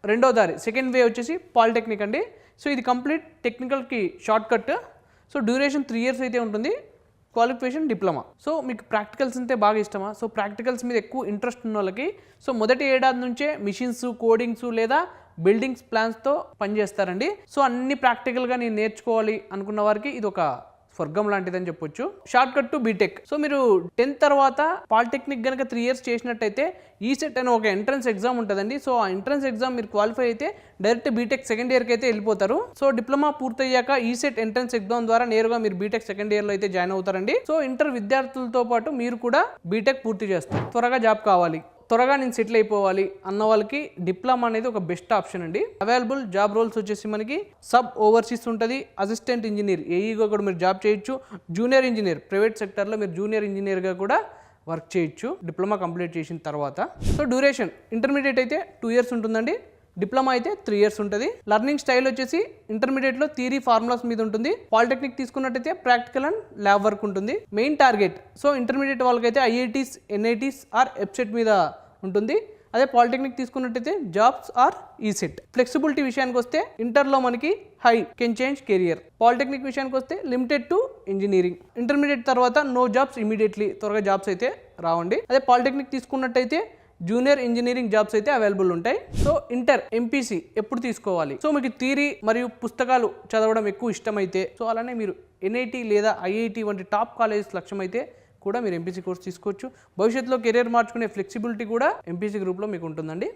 రెండో దారి second way వచ్చేసి పాలిటెక్నిక్ అండి. సో ఇది కంప్లీట్ టెక్నికల్కి short cut. So duration 3 years అయితే ఉంటుంది. Qualification diploma. సో మీకు ప్రాక్టికల్స్ అంటే బాగా ఇష్టమా? సో ప్రాక్టికల్స్ మీద ఎక్కువ ఇంట్రెస్ట్ ఉన్న వాళ్ళకి సో మొదటి ఏడాది నుంచే మిషన్స్, కోడింగ్స్ లేదా బిల్డింగ్స్ ప్లాన్స్తో పనిచేస్తారండి. సో అన్ని ప్రాక్టికల్గా నేను నేర్చుకోవాలి అనుకున్న వారికి ఇది ఒక స్వర్గం లాంటిదని చెప్పొచ్చు. Short cut to BTech. So మీరు 10th తర్వాత పాలిటెక్నిక్ కనుక 3 years చేసినట్టయితే ఈసెట్ అనే ఒక ఎంట్రన్స్ ఎగ్జామ్ ఉంటుందండి. సో ఆ ఎంట్రన్స్ ఎగ్జామ్ మీరు క్వాలిఫై అయితే డైరెక్ట్ బీటెక్ సెకండ్ ఇయర్కి అయితే వెళ్ళిపోతారు. సో డిప్లొమా పూర్తయ్యాక ఈసెట్ ఎంట్రన్స్ ఎగ్జామ్ ద్వారా నేరుగా మీరు బీటెక్ సెకండ్ ఇయర్లో అయితే జాయిన్ అవుతారండి. సో ఇంటర్ విద్యార్థులతో పాటు మీరు కూడా బీటెక్ పూర్తి చేస్తారు. త్వరగా జాబ్ కావాలి, త్వరగా నేను సెటిల్ అయిపోవాలి అన్న వాళ్ళకి డిప్లొమా అనేది ఒక బెస్ట్ ఆప్షన్ అండి. అవైలబుల్ జాబ్ రోల్స్ వచ్చేసి మనకి సబ్ ఓవర్సీస్ ఉంటుంది, అసిస్టెంట్ ఇంజనీర్ ఏఈగా కూడా మీరు జాబ్ చేయొచ్చు, జూనియర్ ఇంజనీర్ ప్రైవేట్ సెక్టర్లో మీరు జూనియర్ ఇంజనీర్గా కూడా వర్క్ చేయొచ్చు డిప్లొమా కంప్లీట్ చేసిన తర్వాత. సో డ్యూరేషన్ ఇంటర్మీడియట్ అయితే 2 years ఉంటుందండి, డిప్లొమా అయితే 3 years ఉంటుంది. లర్నింగ్ స్టైల్ వచ్చేసి ఇంటర్మీడియట్లో థియరీ ఫార్ములాస్ మీద ఉంటుంది, పాలిటెక్నిక్ తీసుకున్నట్టయితే ప్రాక్టికల్ అండ్ ల్యాబ్ వర్క్ ఉంటుంది. మెయిన్ టార్గెట్ సో ఇంటర్మీడియట్ వాళ్ళకైతే ఐఐటీస్, ఎన్ఐటీస్ ఆర్ ఎబ్సెట్ మీద ఉంటుంది. అదే పాలిటెక్నిక్ తీసుకున్నట్టయితే జాబ్స్ ఆర్ ఈసెట్. ఫ్లెక్సిబిలిటీ విషయానికి వస్తే ఇంటర్లో మనకి high can change career, polytechnic విషయానికి వస్తే లిమిటెడ్ టు ఇంజనీరింగ్. ఇంటర్మీడియట్ తర్వాత నో జాబ్స్ ఇమీడియట్లీ, త్వరగా జాబ్స్ అయితే రావండి. అదే పాలిటెక్నిక్ తీసుకున్నట్టయితే జూనియర్ ఇంజనీరింగ్ జాబ్స్ అయితే అవైలబుల్ ఉంటాయి. సో ఇంటర్ ఎంపీసీ ఎప్పుడు తీసుకోవాలి? సో మీకు థియరీ మరియు పుస్తకాలు చదవడం ఎక్కువ ఇష్టమైతే సో అలానే మీరు ఎన్ఐటి లేదా ఐఐటి వంటి టాప్ కాలేజెస్ లక్ష్యమైతే కూడా మీరు ఎంపీసీ కోర్స్ తీసుకోవచ్చు. భవిష్యత్తులో కెరీర్ మార్చుకునే ఫ్లెక్సిబిలిటీ కూడా ఎంపీసీ గ్రూప్లో మీకు ఉంటుందండి.